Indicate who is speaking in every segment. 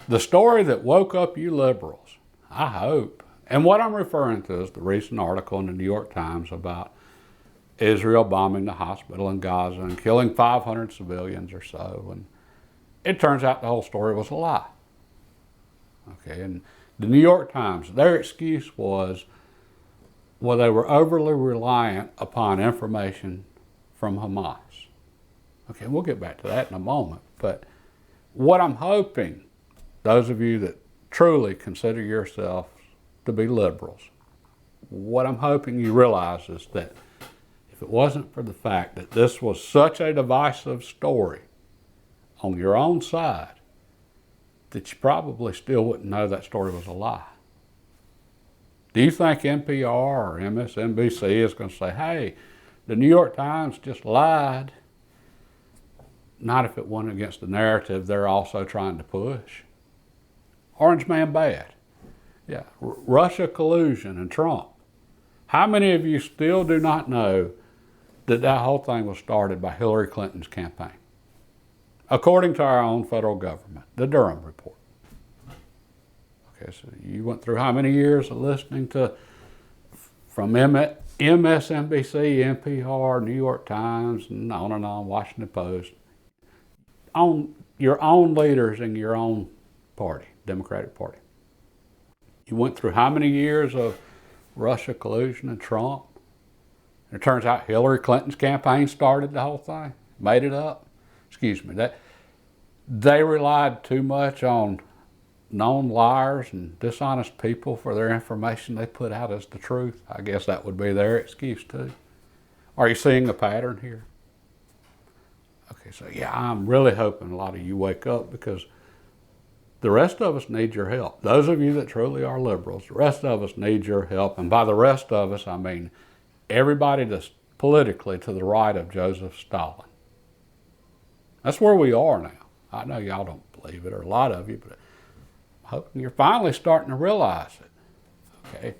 Speaker 1: The story that woke up you liberals, I hope. And what I'm referring to is the recent article in the New York Times about Israel bombing the hospital in Gaza and killing 500 civilians or so. And it turns out the whole story was a lie. Okay, and the New York Times, their excuse was, well, they were overly reliant upon information from Hamas. Okay, we'll get back to that in a moment. But what I'm hoping, those of you that truly consider yourselves to be liberals, what I'm hoping you realize is that if it wasn't for the fact that this was such a divisive story on your own side, that you probably still wouldn't know that story was a lie. Do you think NPR or MSNBC is going to say, hey, the New York Times just lied? Not if it went against the narrative they're also trying to push. Orange man bad. Yeah, Russia collusion and Trump. How many of you still do not know that that whole thing was started by Hillary Clinton's campaign? According to our own federal government, the Durham report. Okay, so you went through how many years of listening to from MSNBC, NPR, New York Times, and on, Washington Post, on your own leaders in your own party, Democratic Party. You went through how many years of Russia collusion and Trump? And it turns out Hillary Clinton's campaign started the whole thing, made it up. Excuse me, that they relied too much on known liars and dishonest people for their information they put out as the truth. I guess that would be their excuse too. Are you seeing a pattern here? Okay, so yeah, I'm really hoping a lot of you wake up, because the rest of us need your help. Those of you that truly are liberals, the rest of us need your help. And by the rest of us, I mean everybody that's politically to the right of Joseph Stalin. That's where we are now. I know y'all don't believe it, or a lot of you, but I'm hoping you're finally starting to realize it. Okay,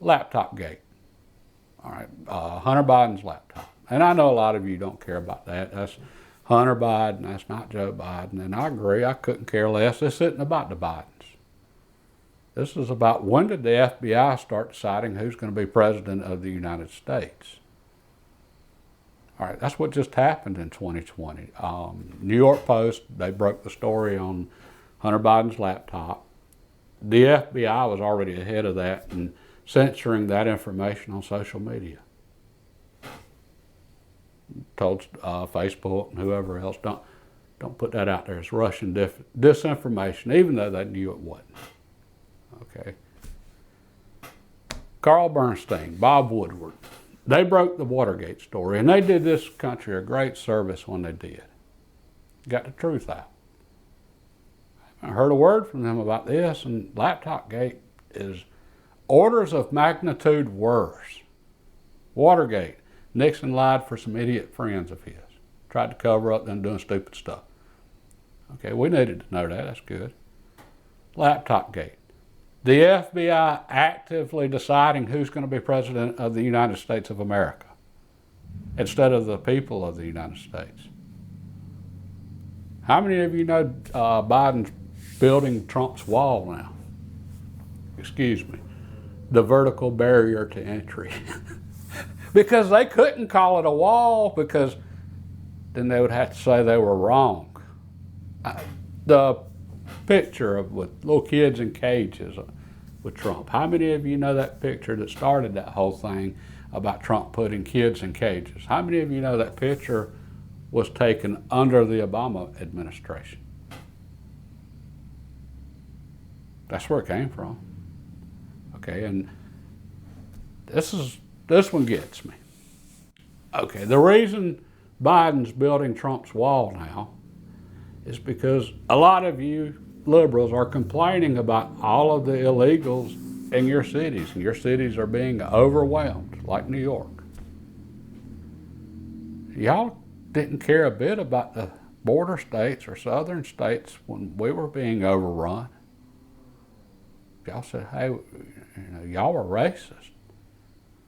Speaker 1: laptop gate. All right, Hunter Biden's laptop. And I know a lot of you don't care about that. That's Hunter Biden, that's not Joe Biden. And I agree, I couldn't care less. This isn't about the Bidens. This is about, when did the FBI start deciding who's going to be president of the United States? All right, that's what just happened in 2020. New York Post, they broke the story on Hunter Biden's laptop. The FBI was already ahead of that and censoring that information on social media. Told Facebook and whoever else, don't put that out there. It's Russian disinformation, even though they knew it wasn't. Okay. Carl Bernstein, Bob Woodward, they broke the Watergate story, and they did this country a great service when they did. Got the truth out. I haven't heard a word from them about this, and Laptopgate is orders of magnitude worse. Watergate, Nixon lied for some idiot friends of his. Tried to cover up them doing stupid stuff. Okay, we needed to know that. That's good. Laptopgate. The FBI actively deciding who's going to be president of the United States of America instead of the people of the United States. How many of you know Biden's building Trump's wall now? Excuse me. The vertical barrier to entry. Because they couldn't call it a wall, because then they would have to say they were wrong. The picture with little kids in cages with Trump. How many of you know that picture that started that whole thing about Trump putting kids in cages? How many of you know that picture was taken under the Obama administration? That's where it came from. Okay, and this one gets me. Okay, the reason Biden's building Trump's wall now is because a lot of you liberals are complaining about all of the illegals in your cities, and your cities are being overwhelmed, like New York. Y'all didn't care a bit about the border states or southern states when we were being overrun. Y'all said, hey, y'all were racist.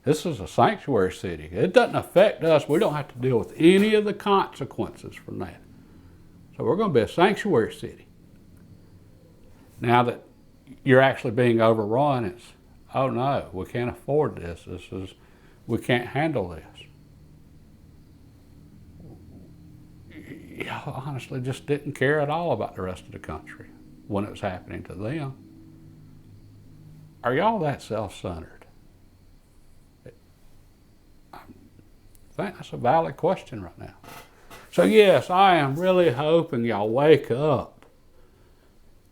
Speaker 1: This is a sanctuary city. It doesn't affect us. We don't have to deal with any of the consequences from that. So we're going to be a sanctuary city. Now that you're actually being overrun, it's, oh no, we can't afford this. We can't handle this. Y'all honestly just didn't care at all about the rest of the country when it was happening to them. Are y'all that self-centered? I think that's a valid question right now. So yes, I am really hoping y'all wake up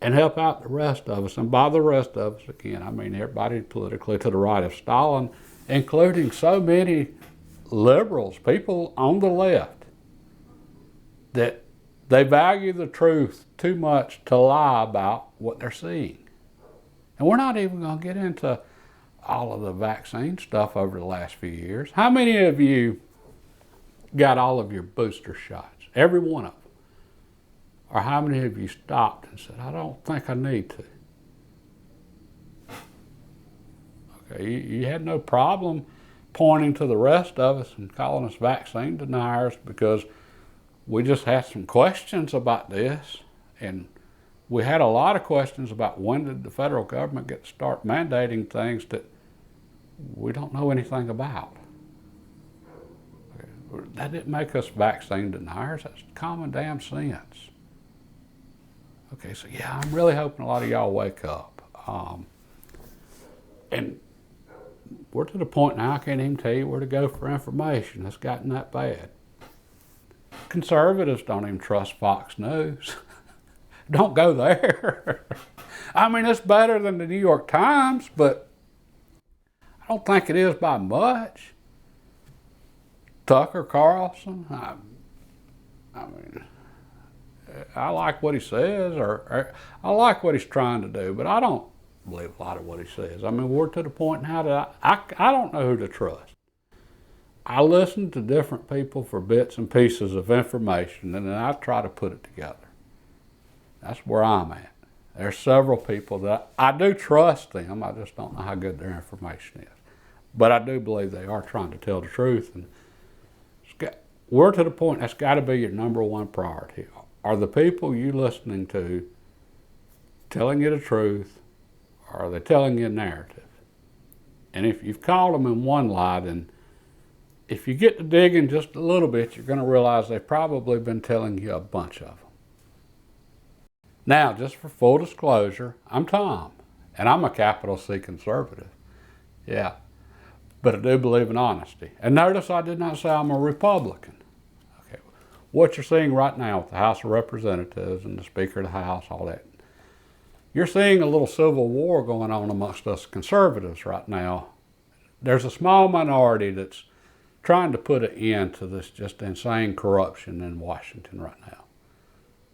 Speaker 1: and help out the rest of us. And by the rest of us, again, I mean everybody politically to the right of Stalin, including so many liberals, people on the left, that they value the truth too much to lie about what they're seeing. And we're not even going to get into all of the vaccine stuff over the last few years. How many of you got all of your booster shots? Every one of them. Or how many of you stopped and said, I don't think I need to? Okay, you had no problem pointing to the rest of us and calling us vaccine deniers because we just had some questions about this, and we had a lot of questions about when did the federal government get to start mandating things that we don't know anything about. That didn't make us vaccine deniers. That's common damn sense. Okay, so yeah, I'm really hoping a lot of y'all wake up. And we're to the point now I can't even tell you where to go for information. It's gotten that bad. Conservatives don't even trust Fox News. Don't go there. I mean, it's better than the New York Times, but I don't think it is by much. Tucker Carlson, I mean, I like what he says, or I like what he's trying to do, but I don't believe a lot of what he says. I mean, we're to the point now that I don't know who to trust. I listen to different people for bits and pieces of information, and then I try to put it together. That's where I'm at. There's several people that I do trust them. I just don't know how good their information is. But I do believe they are trying to tell the truth. And we're to the point that's got to be your number one priority. Are the people you listening to telling you the truth, or are they telling you a narrative? And if you've called them in one lie, then if you get to digging just a little bit, you're going to realize they've probably been telling you a bunch of them. Now, just for full disclosure, I'm Tom, and I'm a capital C conservative. Yeah, but I do believe in honesty. And notice I did not say I'm a Republican. Okay, what you're seeing right now with the House of Representatives and the Speaker of the House, all that, you're seeing a little civil war going on amongst us conservatives right now. There's a small minority that's trying to put an end to this just insane corruption in Washington right now.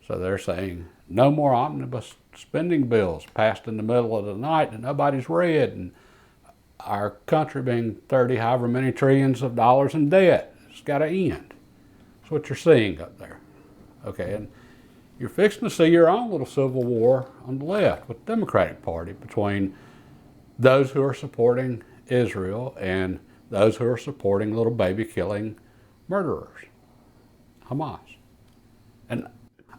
Speaker 1: So they're saying no more omnibus spending bills passed in the middle of the night that nobody's read, and our country being 30 however many trillions of dollars in debt. It's got to end. That's what you're seeing up there. Okay, and you're fixing to see your own little civil war on the left with the Democratic Party between those who are supporting Israel and those who are supporting little baby-killing murderers, Hamas. And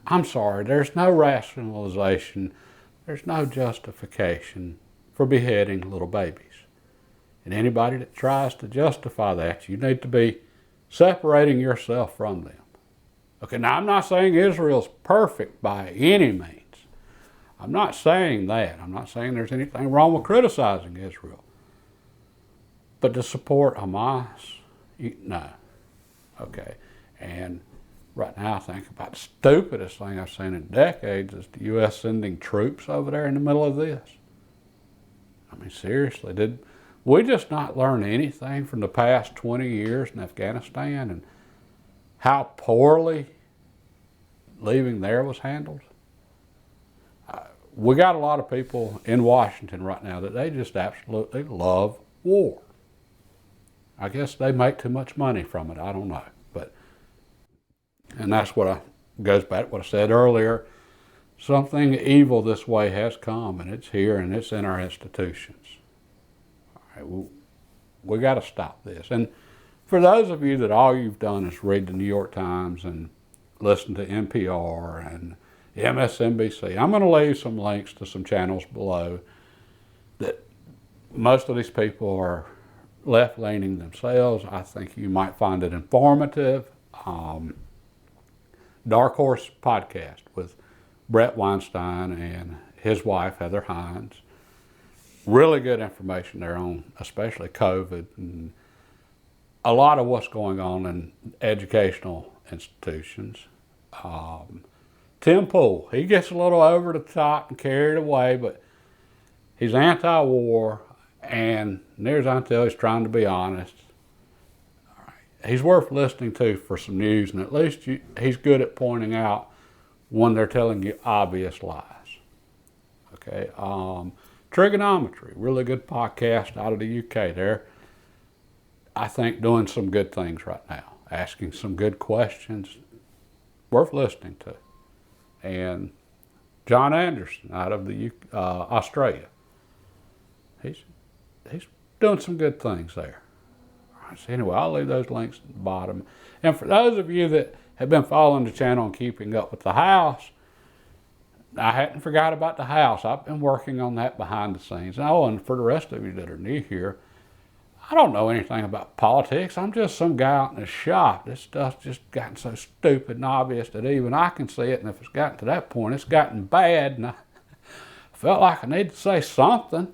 Speaker 1: I'm sorry, there's no rationalization, there's no justification for beheading little babies. And anybody that tries to justify that, you need to be separating yourself from them. Okay, now I'm not saying Israel's perfect by any means. I'm not saying that. I'm not saying there's anything wrong with criticizing Israel. But to support Hamas, no. Okay, and right now I think about the stupidest thing I've seen in decades is the U.S. sending troops over there in the middle of this. I mean, seriously, did we just not learn anything from the past 20 years in Afghanistan and how poorly leaving there was handled? We got a lot of people in Washington right now that they just absolutely love war. I guess they make too much money from it. I don't know. And that's what goes back to what I said earlier. Something evil this way has come, and it's here, and it's in our institutions. All right, we got to stop this. And for those of you that all you've done is read the New York Times and listen to NPR and MSNBC. I'm going to leave some links to some channels below that most of these people are left-leaning themselves. I think you might find it informative. Dark Horse podcast with Brett Weinstein and his wife, Heather Hines. Really good information there on especially COVID and a lot of what's going on in educational institutions. Tim Pool, he gets a little over the top and carried away, but he's anti-war, and near as I can tell, he's trying to be honest. He's worth listening to for some news, and at least he's good at pointing out when they're telling you obvious lies. Okay, Trigonometry, really good podcast out of the UK. They're, I think, doing some good things right now, asking some good questions, worth listening to. And John Anderson out of the Australia, he's doing some good things there. All right, so anyway, I'll leave those links at the bottom. And for those of you that have been following the channel and keeping up with the house, I hadn't forgot about the house. I've been working on that behind the scenes. Oh, and for the rest of you that are new here, I don't know anything about politics. I'm just some guy out in the shop. This stuff's just gotten so stupid and obvious that even I can see it. And if it's gotten to that point, it's gotten bad. And I felt like I need to say something.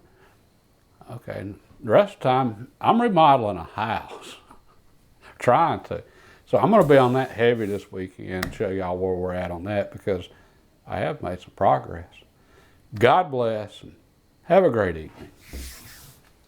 Speaker 1: Okay, and the rest of the time, I'm remodeling a house. Trying to. So I'm going to be on that heavy this weekend and show y'all where we're at on that because I have made some progress. God bless and have a great evening.